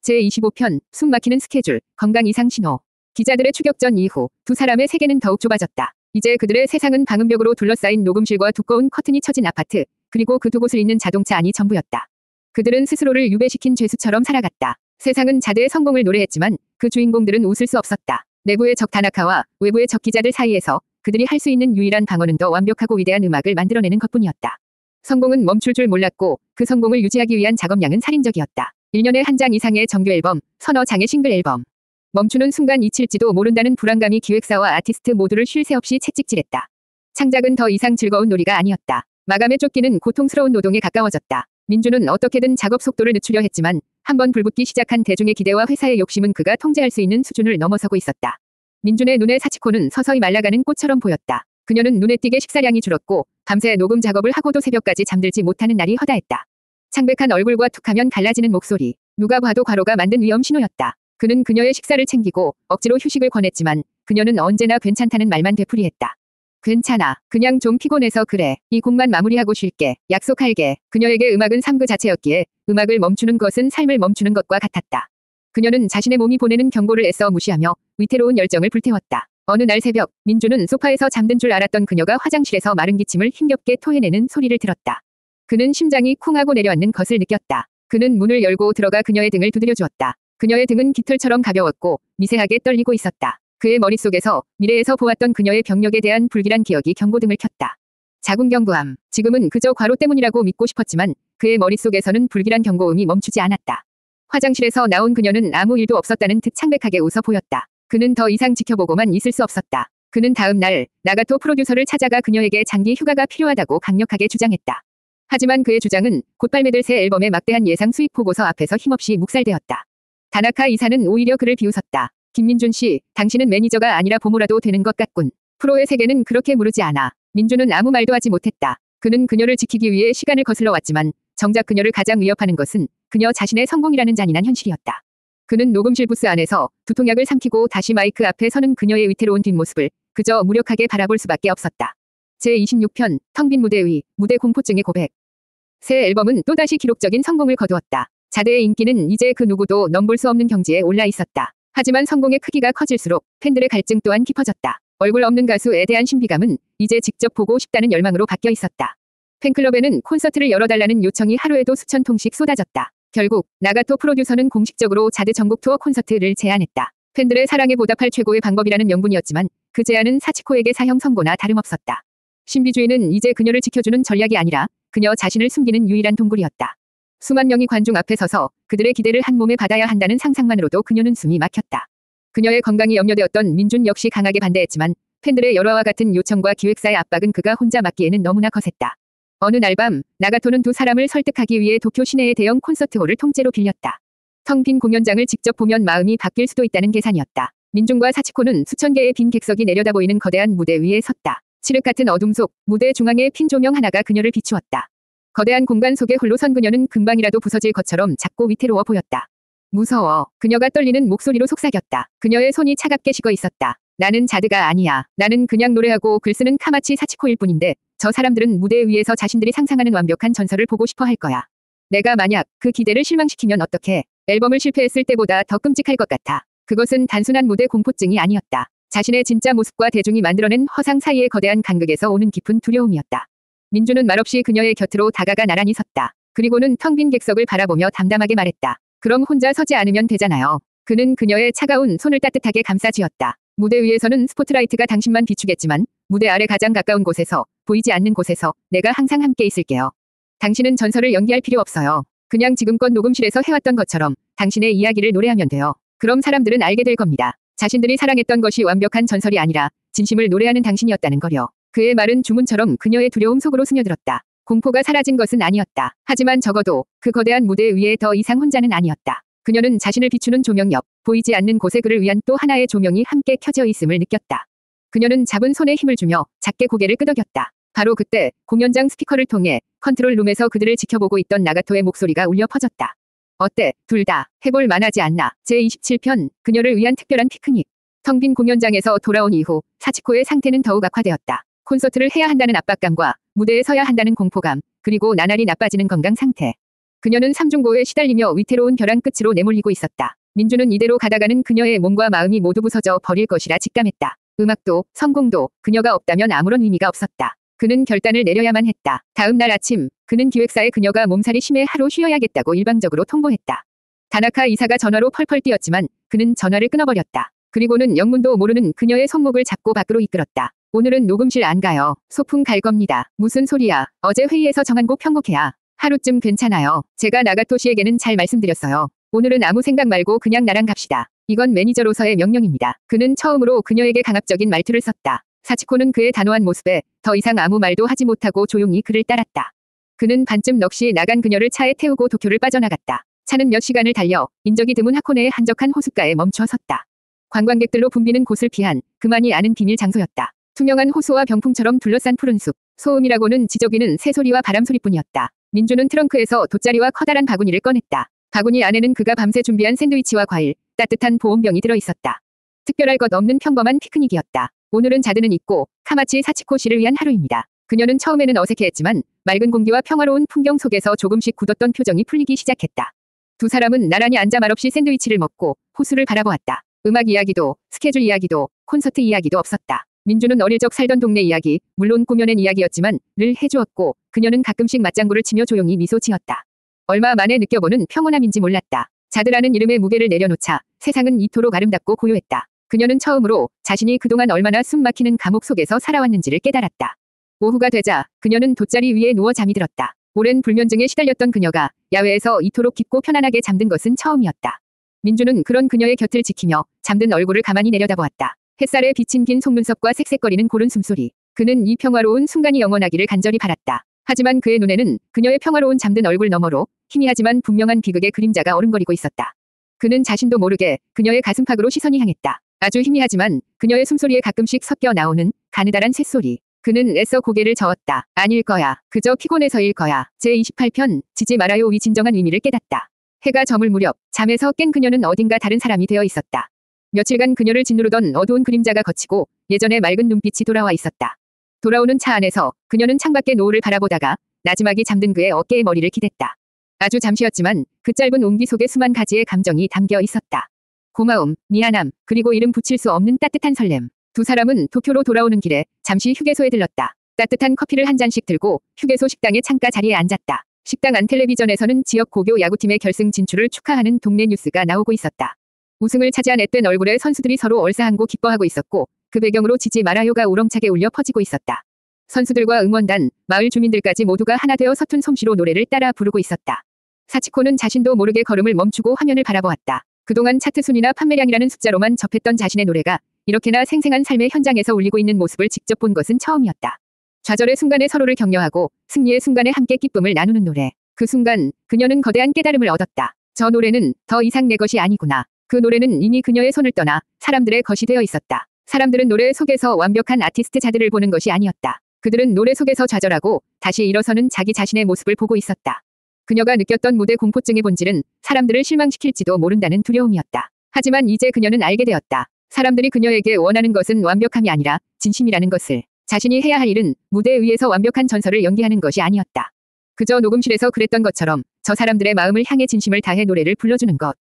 제25편 숨막히는 스케줄, 건강 이상 신호. 기자들의 추격전 이후 두 사람의 세계는 더욱 좁아졌다. 이제 그들의 세상은 방음벽으로 둘러싸인 녹음실과 두꺼운 커튼이 쳐진 아파트, 그리고 그 두 곳을 잇는 자동차 안이 전부였다. 그들은 스스로를 유배시킨 죄수처럼 살아갔다. 세상은 자대의 성공을 노래했지만 그 주인공들은 웃을 수 없었다. 내부의 적 다나카와 외부의 적 기자들 사이에서 그들이 할 수 있는 유일한 방어는 더 완벽하고 위대한 음악을 만들어내는 것뿐이었다. 성공은 멈출 줄 몰랐고 그 성공을 유지하기 위한 작업량은 살인적이었다. 1년에 한 장 이상의 정규 앨범, 서너 장의 싱글 앨범. 멈추는 순간 잊힐지도 모른다는 불안감이 기획사와 아티스트 모두를 쉴 새 없이 채찍질했다. 창작은 더 이상 즐거운 놀이가 아니었다. 마감에 쫓기는 고통스러운 노동에 가까워졌다. 민주는 어떻게든 작업 속도를 늦추려 했지만 한번 불붙기 시작한 대중의 기대와 회사의 욕심은 그가 통제할 수 있는 수준을 넘어서고 있었다. 민준의 눈에 사치코는 서서히 말라가는 꽃처럼 보였다. 그녀는 눈에 띄게 식사량이 줄었고 밤새 녹음 작업을 하고도 새벽까지 잠들지 못하는 날이 허다했다. 창백한 얼굴과 툭하면 갈라지는 목소리. 누가 봐도 과로가 만든 위험 신호였다. 그는 그녀의 식사를 챙기고 억지로 휴식을 권했지만 그녀는 언제나 괜찮다는 말만 되풀이했다. 괜찮아. 그냥 좀 피곤해서 그래. 이 곡만 마무리하고 쉴게. 약속할게. 그녀에게 음악은 삶 그 자체였기에 음악을 멈추는 것은 삶을 멈추는 것과 같았다. 그녀는 자신의 몸이 보내는 경고를 애써 무시하며 위태로운 열정을 불태웠다. 어느 날 새벽, 민주는 소파에서 잠든 줄 알았던 그녀가 화장실에서 마른 기침을 힘겹게 토해내는 소리를 들었다. 그는 심장이 쿵 하고 내려앉는 것을 느꼈다. 그는 문을 열고 들어가 그녀의 등을 두드려 주었다. 그녀의 등은 깃털처럼 가벼웠고 미세하게 떨리고 있었다. 그의 머릿속에서 미래에서 보았던 그녀의 병력에 대한 불길한 기억이 경고등을 켰다. 자궁경부암. 지금은 그저 과로 때문이라고 믿고 싶었지만 그의 머릿속에서는 불길한 경고음이 멈추지 않았다. 화장실에서 나온 그녀는 아무 일도 없었다는 듯 창백하게 웃어 보였다. 그는 더 이상 지켜보고만 있을 수 없었다. 그는 다음 날 나가토 프로듀서를 찾아가 그녀에게 장기 휴가가 필요하다고 강력하게 주장했다. 하지만 그의 주장은 곧 발매될 새 앨범의 막대한 예상 수익 보고서 앞에서 힘없이 묵살되었다. 다나카 이사는 오히려 그를 비웃었다. 김민준 씨, 당신은 매니저가 아니라 보모라도 되는 것 같군. 프로의 세계는 그렇게 무르지 않아. 민준은 아무 말도 하지 못했다. 그는 그녀를 지키기 위해 시간을 거슬러 왔지만 정작 그녀를 가장 위협하는 것은 그녀 자신의 성공이라는 잔인한 현실이었다. 그는 녹음실 부스 안에서 두통약을 삼키고 다시 마이크 앞에 서는 그녀의 위태로운 뒷모습을 그저 무력하게 바라볼 수밖에 없었다. 제26편, 텅 빈 무대 위, 무대 공포증의 고백. 새 앨범은 또다시 기록적인 성공을 거두었다. 자대의 인기는 이제 그 누구도 넘볼 수 없는 경지에 올라 있었다. 하지만 성공의 크기가 커질수록 팬들의 갈증 또한 깊어졌다. 얼굴 없는 가수에 대한 신비감은 이제 직접 보고 싶다는 열망으로 바뀌어 있었다. 팬클럽에는 콘서트를 열어달라는 요청이 하루에도 수천 통씩 쏟아졌다. 결국 나가토 프로듀서는 공식적으로 자대 전국 투어 콘서트를 제안했다. 팬들의 사랑에 보답할 최고의 방법이라는 명분이었지만 그 제안은 사치코에게 사형 선고나 다름없었다. 신비주의는 이제 그녀를 지켜주는 전략이 아니라 그녀 자신을 숨기는 유일한 동굴이었다. 수만 명이 관중 앞에 서서 그들의 기대를 한 몸에 받아야 한다는 상상만으로도 그녀는 숨이 막혔다. 그녀의 건강이 염려되었던 민준 역시 강하게 반대했지만 팬들의 열화와 같은 요청과 기획사의 압박은 그가 혼자 맡기에는 너무나 거셌다. 어느 날 밤, 나가토는 두 사람을 설득하기 위해 도쿄 시내의 대형 콘서트홀을 통째로 빌렸다. 텅 빈 공연장을 직접 보면 마음이 바뀔 수도 있다는 계산이었다. 민준과 사치코는 수천 개의 빈 객석이 내려다보이는 거대한 무대 위에 섰다. 칠흑 같은 어둠 속 무대 중앙에 핀 조명 하나가 그녀를 비추었다. 거대한 공간 속에 홀로 선 그녀는 금방이라도 부서질 것처럼 작고 위태로워 보였다. 무서워. 그녀가 떨리는 목소리로 속삭였다. 그녀의 손이 차갑게 식어 있었다. 나는 자드가 아니야. 나는 그냥 노래하고 글 쓰는 카마치 사치코일 뿐인데 저 사람들은 무대 위에서 자신들이 상상하는 완벽한 전설을 보고 싶어 할 거야. 내가 만약 그 기대를 실망시키면 어떡해. 앨범을 실패했을 때보다 더 끔찍할 것 같아. 그것은 단순한 무대 공포증이 아니었다. 자신의 진짜 모습과 대중이 만들어낸 허상 사이의 거대한 간극에서 오는 깊은 두려움이었다. 민주는 말없이 그녀의 곁으로 다가가 나란히 섰다. 그리고는 텅 빈 객석을 바라보며 담담하게 말했다. 그럼 혼자 서지 않으면 되잖아요. 그는 그녀의 차가운 손을 따뜻하게 감싸쥐었다. 무대 위에서는 스포트라이트가 당신만 비추겠지만 무대 아래 가장 가까운 곳에서, 보이지 않는 곳에서 내가 항상 함께 있을게요. 당신은 전설을 연기할 필요 없어요. 그냥 지금껏 녹음실에서 해왔던 것처럼 당신의 이야기를 노래하면 돼요. 그럼 사람들은 알게 될 겁니다. 자신들이 사랑했던 것이 완벽한 전설이 아니라 진심을 노래하는 당신이었다는 거요. 그의 말은 주문처럼 그녀의 두려움 속으로 스며들었다. 공포가 사라진 것은 아니었다. 하지만 적어도 그 거대한 무대 위에 더 이상 혼자는 아니었다. 그녀는 자신을 비추는 조명 옆, 보이지 않는 곳에 그를 위한 또 하나의 조명이 함께 켜져 있음을 느꼈다. 그녀는 잡은 손에 힘을 주며 작게 고개를 끄덕였다. 바로 그때 공연장 스피커를 통해 컨트롤룸에서 그들을 지켜보고 있던 나가토의 목소리가 울려 퍼졌다. 어때? 둘 다 해볼 만하지 않나? 제27편, 그녀를 위한 특별한 피크닉. 텅 빈 공연장에서 돌아온 이후 사치코의 상태는 더욱 악화되었다. 콘서트를 해야 한다는 압박감과 무대에 서야 한다는 공포감, 그리고 나날이 나빠지는 건강 상태. 그녀는 삼중고에 시달리며 위태로운 벼랑 끝으로 내몰리고 있었다. 민주는 이대로 가다가는 그녀의 몸과 마음이 모두 부서져 버릴 것이라 직감했다. 음악도 성공도 그녀가 없다면 아무런 의미가 없었다. 그는 결단을 내려야만 했다. 다음 날 아침 그는 기획사에 그녀가 몸살이 심해 하루 쉬어야겠다고 일방적으로 통보했다. 다나카 이사가 전화로 펄펄 뛰었지만 그는 전화를 끊어버렸다. 그리고는 영문도 모르는 그녀의 손목을 잡고 밖으로 이끌었다. 오늘은 녹음실 안 가요. 소풍 갈 겁니다. 무슨 소리야. 어제 회의에서 정한 곡 편곡해야. 하루쯤 괜찮아요. 제가 나가토 씨에게는 잘 말씀드렸어요. 오늘은 아무 생각 말고 그냥 나랑 갑시다. 이건 매니저로서의 명령입니다. 그는 처음으로 그녀에게 강압적인 말투를 썼다. 사치코는 그의 단호한 모습에 더 이상 아무 말도 하지 못하고 조용히 그를 따랐다. 그는 반쯤 넋이 나간 그녀를 차에 태우고 도쿄를 빠져나갔다. 차는 몇 시간을 달려 인적이 드문 하코네의 한적한 호숫가에 멈춰 섰다. 관광객들로 붐비는 곳을 피한 그만이 아는 비밀 장소였다. 투명한 호수와 병풍처럼 둘러싼 푸른 숲. 소음이라고는 지저귀는 새소리와 바람소리뿐이었다. 민주는 트렁크에서 돗자리와 커다란 바구니를 꺼냈다. 바구니 안에는 그가 밤새 준비한 샌드위치와 과일, 따뜻한 보온병이 들어있었다. 특별할 것 없는 평범한 피크닉이었다. 오늘은 자드는 있고 카마치 사치코 씨를 위한 하루입니다. 그녀는 처음에는 어색해했지만 맑은 공기와 평화로운 풍경 속에서 조금씩 굳었던 표정이 풀리기 시작했다. 두 사람은 나란히 앉아 말없이 샌드위치를 먹고 호수를 바라보았다. 음악 이야기도 스케줄 이야기도 콘서트 이야기도 없었다. 민주는 어릴 적 살던 동네 이야기, 물론 꾸며낸 이야기였지만 늘 해주었고 그녀는 가끔씩 맞장구를 치며 조용히 미소 지었다. 얼마 만에 느껴보는 평온함인지 몰랐다. 자드라는 이름의 무게를 내려놓자 세상은 이토록 아름답고 고요했다. 그녀는 처음으로 자신이 그동안 얼마나 숨막히는 감옥 속에서 살아왔는지를 깨달았다. 오후가 되자 그녀는 돗자리 위에 누워 잠이 들었다. 오랜 불면증에 시달렸던 그녀가 야외에서 이토록 깊고 편안하게 잠든 것은 처음이었다. 민주는 그런 그녀의 곁을 지키며 잠든 얼굴을 가만히 내려다보았다. 햇살에 비친 긴 속눈썹과 색색거리는 고른 숨소리. 그는 이 평화로운 순간이 영원하기를 간절히 바랐다. 하지만 그의 눈에는 그녀의 평화로운 잠든 얼굴 너머로 희미하지만 분명한 비극의 그림자가 어른거리고 있었다. 그는 자신도 모르게 그녀의 가슴팍으로 시선이 향했다. 아주 희미하지만 그녀의 숨소리에 가끔씩 섞여 나오는 가느다란 쇳소리. 그는 애써 고개를 저었다. 아닐 거야. 그저 피곤해서일 거야. 제28편 지지 말아요 위 진정한 의미를 깨닫다. 해가 저물 무렵 잠에서 깬 그녀는 어딘가 다른 사람이 되어 있었다. 며칠간 그녀를 짓누르던 어두운 그림자가 걷히고 예전의 맑은 눈빛이 돌아와 있었다. 돌아오는 차 안에서 그녀는 창밖의 노을을 바라보다가 나지막이 잠든 그의 어깨에 머리를 기댔다. 아주 잠시였지만 그 짧은 온기 속에 수만 가지의 감정이 담겨 있었다. 고마움, 미안함, 그리고 이름 붙일 수 없는 따뜻한 설렘. 두 사람은 도쿄로 돌아오는 길에 잠시 휴게소에 들렀다. 따뜻한 커피를 한 잔씩 들고 휴게소 식당의 창가 자리에 앉았다. 식당 안 텔레비전에서는 지역 고교 야구팀의 결승 진출을 축하하는 동네 뉴스가 나오고 있었다. 우승을 차지한 앳된 얼굴의 선수들이 서로 얼싸안고 기뻐하고 있었고 그 배경으로 지지 말아요가 우렁차게 울려 퍼지고 있었다. 선수들과 응원단, 마을 주민들까지 모두가 하나 되어 서툰 솜씨로 노래를 따라 부르고 있었다. 사치코는 자신도 모르게 걸음을 멈추고 화면을 바라보았다. 그동안 차트 순위나 판매량이라는 숫자로만 접했던 자신의 노래가 이렇게나 생생한 삶의 현장에서 울리고 있는 모습을 직접 본 것은 처음이었다. 좌절의 순간에 서로를 격려하고 승리의 순간에 함께 기쁨을 나누는 노래. 그 순간 그녀는 거대한 깨달음을 얻었다. 저 노래는 더 이상 내 것이 아니구나. 그 노래는 이미 그녀의 손을 떠나 사람들의 것이 되어 있었다. 사람들은 노래 속에서 완벽한 아티스트 자들을 보는 것이 아니었다. 그들은 노래 속에서 좌절하고 다시 일어서는 자기 자신의 모습을 보고 있었다. 그녀가 느꼈던 무대 공포증의 본질은 사람들을 실망시킬지도 모른다는 두려움이었다. 하지만 이제 그녀는 알게 되었다. 사람들이 그녀에게 원하는 것은 완벽함이 아니라 진심이라는 것을. 자신이 해야 할 일은 무대 위에서 완벽한 전설을 연기하는 것이 아니었다. 그저 녹음실에서 그랬던 것처럼 저 사람들의 마음을 향해 진심을 다해 노래를 불러주는 것.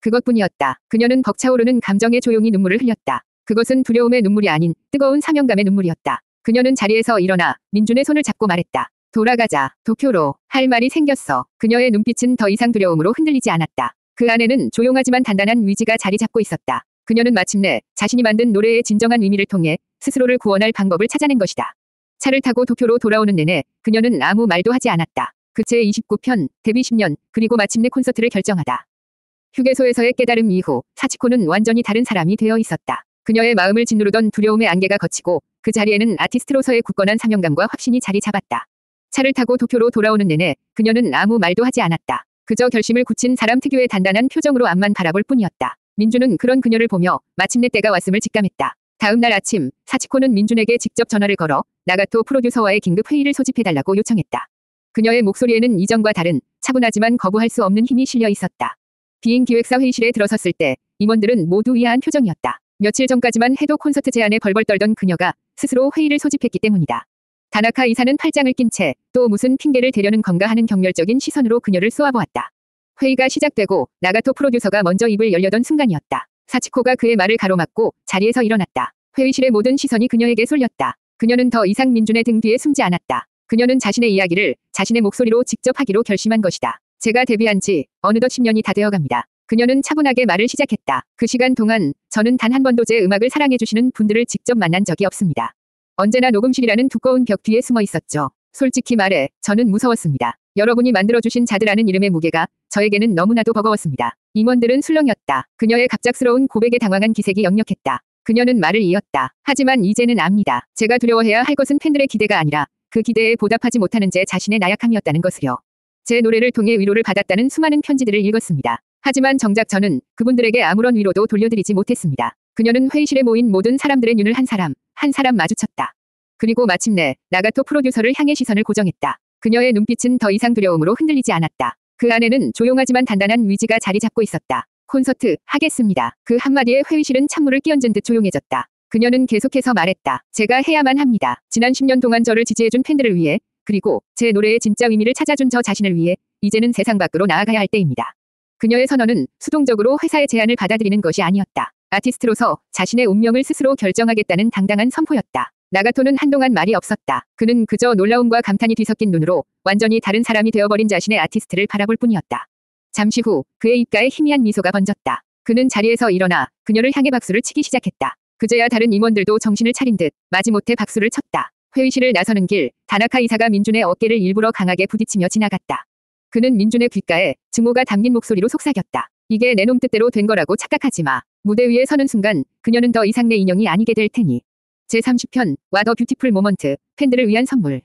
그것뿐이었다. 그녀는 벅차오르는 감정에 조용히 눈물을 흘렸다. 그것은 두려움의 눈물이 아닌 뜨거운 사명감의 눈물이었다. 그녀는 자리에서 일어나 민준의 손을 잡고 말했다. 돌아가자. 도쿄로. 할 말이 생겼어. 그녀의 눈빛은 더 이상 두려움으로 흔들리지 않았다. 그 안에는 조용하지만 단단한 위지가 자리 잡고 있었다. 그녀는 마침내 자신이 만든 노래의 진정한 의미를 통해 스스로를 구원할 방법을 찾아낸 것이다. 차를 타고 도쿄로 돌아오는 내내 그녀는 아무 말도 하지 않았다. 그 제29편, 데뷔 10년, 그리고 마침내 콘서트를 결정하다. 휴게소에서의 깨달음 이후 사치코는 완전히 다른 사람이 되어 있었다. 그녀의 마음을 짓누르던 두려움의 안개가 걷히고 그 자리에는 아티스트로서의 굳건한 사명감과 확신이 자리 잡았다. 차를 타고 도쿄로 돌아오는 내내 그녀는 아무 말도 하지 않았다. 그저 결심을 굳힌 사람 특유의 단단한 표정으로 앞만 바라볼 뿐이었다. 민준은 그런 그녀를 보며 마침내 때가 왔음을 직감했다. 다음 날 아침 사치코는 민준에게 직접 전화를 걸어 나가토 프로듀서와의 긴급 회의를 소집해달라고 요청했다. 그녀의 목소리에는 이전과 다른 차분하지만 거부할 수 없는 힘이 실려 있었다. 비행 기획사 회의실에 들어섰을 때 임원들은 모두 의아한 표정이었다. 며칠 전까지만 해도 콘서트 제안에 벌벌 떨던 그녀가 스스로 회의를 소집했기 때문이다. 다나카 이사는 팔짱을 낀 채 또 무슨 핑계를 대려는 건가 하는 경멸적인 시선으로 그녀를 쏘아보았다. 회의가 시작되고 나가토 프로듀서가 먼저 입을 열려던 순간이었다. 사치코가 그의 말을 가로막고 자리에서 일어났다. 회의실의 모든 시선이 그녀에게 쏠렸다. 그녀는 더 이상 민준의 등 뒤에 숨지 않았다. 그녀는 자신의 이야기를 자신의 목소리로 직접 하기로 결심한 것이다. 제가 데뷔한 지 어느덧 10년이 다 되어갑니다. 그녀는 차분하게 말을 시작했다. 그 시간 동안 저는 단 한 번도 제 음악을 사랑해주시는 분들을 직접 만난 적이 없습니다. 언제나 녹음실이라는 두꺼운 벽 뒤에 숨어 있었죠. 솔직히 말해 저는 무서웠습니다. 여러분이 만들어주신 자드라는 이름의 무게가 저에게는 너무나도 버거웠습니다. 임원들은 술렁였다. 그녀의 갑작스러운 고백에 당황한 기색이 역력했다. 그녀는 말을 이었다. 하지만 이제는 압니다. 제가 두려워해야 할 것은 팬들의 기대가 아니라 그 기대에 보답하지 못하는 제 자신의 나약함이었다는 것을요. 제 노래를 통해 위로를 받았다는 수많은 편지들을 읽었습니다. 하지만 정작 저는 그분들에게 아무런 위로도 돌려드리지 못했습니다. 그녀는 회의실에 모인 모든 사람들의 눈을 한 사람 마주쳤다. 그리고 마침내 나가토 프로듀서를 향해 시선을 고정했다. 그녀의 눈빛은 더 이상 두려움으로 흔들리지 않았다. 그 안에는 조용하지만 단단한 위지가 자리 잡고 있었다. 콘서트 하겠습니다. 그 한마디에 회의실은 찬물을 끼얹은 듯 조용해졌다. 그녀는 계속해서 말했다. 제가 해야만 합니다. 지난 10년 동안 저를 지지해준 팬들을 위해 그리고 제 노래의 진짜 의미를 찾아준 저 자신을 위해 이제는 세상 밖으로 나아가야 할 때입니다. 그녀의 선언은 수동적으로 회사의 제안을 받아들이는 것이 아니었다. 아티스트로서 자신의 운명을 스스로 결정하겠다는 당당한 선포였다. 나가토는 한동안 말이 없었다. 그는 그저 놀라움과 감탄이 뒤섞인 눈으로 완전히 다른 사람이 되어버린 자신의 아티스트를 바라볼 뿐이었다. 잠시 후 그의 입가에 희미한 미소가 번졌다. 그는 자리에서 일어나 그녀를 향해 박수를 치기 시작했다. 그제야 다른 임원들도 정신을 차린 듯 마지못해 박수를 쳤다. 회의실을 나서는 길 다나카 이사가 민준의 어깨를 일부러 강하게 부딪히며 지나갔다. 그는 민준의 귓가에 증오가 담긴 목소리로 속삭였다. 이게 내 놈 뜻대로 된 거라고 착각하지 마. 무대 위에 서는 순간 그녀는 더 이상 내 인형이 아니게 될 테니. 제30편 와 더 뷰티풀 모먼트 팬들을 위한 선물.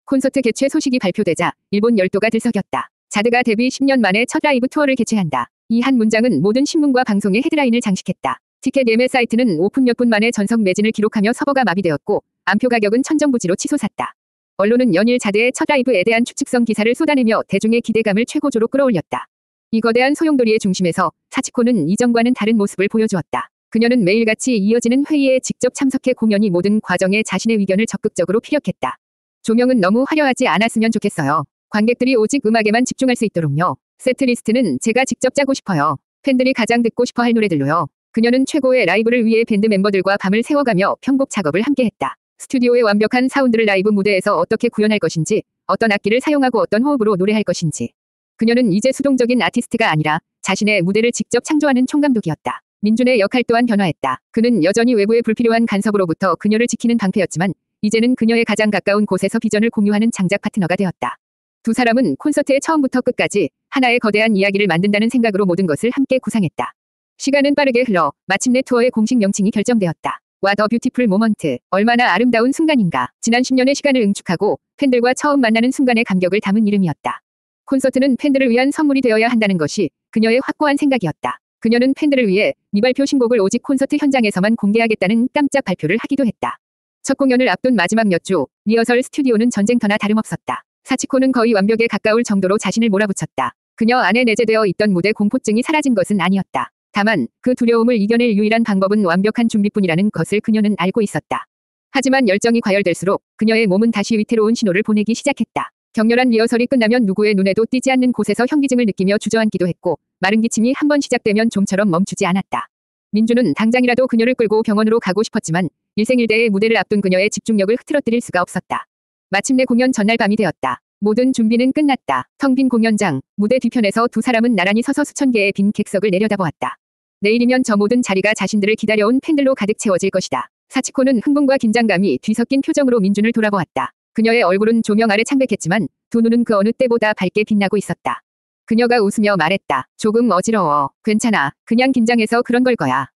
콘서트 개최 소식이 발표되자 일본 열도가 들썩였다. 자드가 데뷔 10년 만에 첫 라이브 투어를 개최한다. 이 한 문장은 모든 신문과 방송의 헤드라인을 장식했다. 티켓 예매 사이트는 오픈 몇 분 만에 전석 매진을 기록하며 서버가 마비되었고 암표 가격은 천정부지로 치솟았다. 언론은 연일 자드의 첫 라이브에 대한 추측성 기사를 쏟아내며 대중의 기대감을 최고조로 끌어올렸다. 이 거대한 소용돌이의 중심에서 사치코는 이전과는 다른 모습을 보여주었다. 그녀는 매일같이 이어지는 회의에 직접 참석해 공연이 모든 과정에 자신의 의견을 적극적으로 피력했다. 조명은 너무 화려하지 않았으면 좋겠어요. 관객들이 오직 음악에만 집중할 수 있도록요. 세트리스트는 제가 직접 짜고 싶어요. 팬들이 가장 듣고 싶어 할 노래들로요. 그녀는 최고의 라이브를 위해 밴드 멤버들과 밤을 새워가며 편곡 작업을 함께했다. 스튜디오의 완벽한 사운드를 라이브 무대에서 어떻게 구현할 것인지, 어떤 악기를 사용하고 어떤 호흡으로 노래할 것인지. 그녀는 이제 수동적인 아티스트가 아니라 자신의 무대를 직접 창조하는 총감독이었다. 민준의 역할 또한 변화했다. 그는 여전히 외부의 불필요한 간섭으로부터 그녀를 지키는 방패였지만 이제는 그녀의 가장 가까운 곳에서 비전을 공유하는 장작 파트너가 되었다. 두 사람은 콘서트의 처음부터 끝까지 하나의 거대한 이야기를 만든다는 생각으로 모든 것을 함께 구상했다. 시간은 빠르게 흘러 마침내 투어의 공식 명칭이 결정되었다. 와 더 뷰티풀 모먼트. 얼마나 아름다운 순간인가. 지난 10년의 시간을 응축하고 팬들과 처음 만나는 순간의 감격을 담은 이름이었다. 콘서트는 팬들을 위한 선물이 되어야 한다는 것이 그녀의 확고한 생각이었다. 그녀는 팬들을 위해 미발표 신곡을 오직 콘서트 현장에서만 공개하겠다는 깜짝 발표를 하기도 했다. 첫 공연을 앞둔 마지막 몇 주, 리허설 스튜디오는 전쟁터나 다름없었다. 사치코는 거의 완벽에 가까울 정도로 자신을 몰아붙였다. 그녀 안에 내재되어 있던 무대 공포증이 사라진 것은 아니었다. 다만 그 두려움을 이겨낼 유일한 방법은 완벽한 준비뿐이라는 것을 그녀는 알고 있었다. 하지만 열정이 과열될수록 그녀의 몸은 다시 위태로운 신호를 보내기 시작했다. 격렬한 리허설이 끝나면 누구의 눈에도 띄지 않는 곳에서 현기증을 느끼며 주저앉기도 했고 마른 기침이 한번 시작되면 좀처럼 멈추지 않았다. 민준은 당장이라도 그녀를 끌고 병원으로 가고 싶었지만 일생일대의 무대를 앞둔 그녀의 집중력을 흐트러뜨릴 수가 없었다. 마침내 공연 전날 밤이 되었다. 모든 준비는 끝났다. 텅 빈 공연장, 무대 뒤편에서 두 사람은 나란히 서서 수천 개의 빈 객석을 내려다보았다. 내일이면 저 모든 자리가 자신들을 기다려온 팬들로 가득 채워질 것이다. 사치코는 흥분과 긴장감이 뒤섞인 표정으로 민준을 돌아보았다. 그녀의 얼굴은 조명 아래 창백했지만 두 눈은 그 어느 때보다 밝게 빛나고 있었다. 그녀가 웃으며 말했다. 조금 어지러워. 괜찮아. 그냥 긴장해서 그런 걸 거야.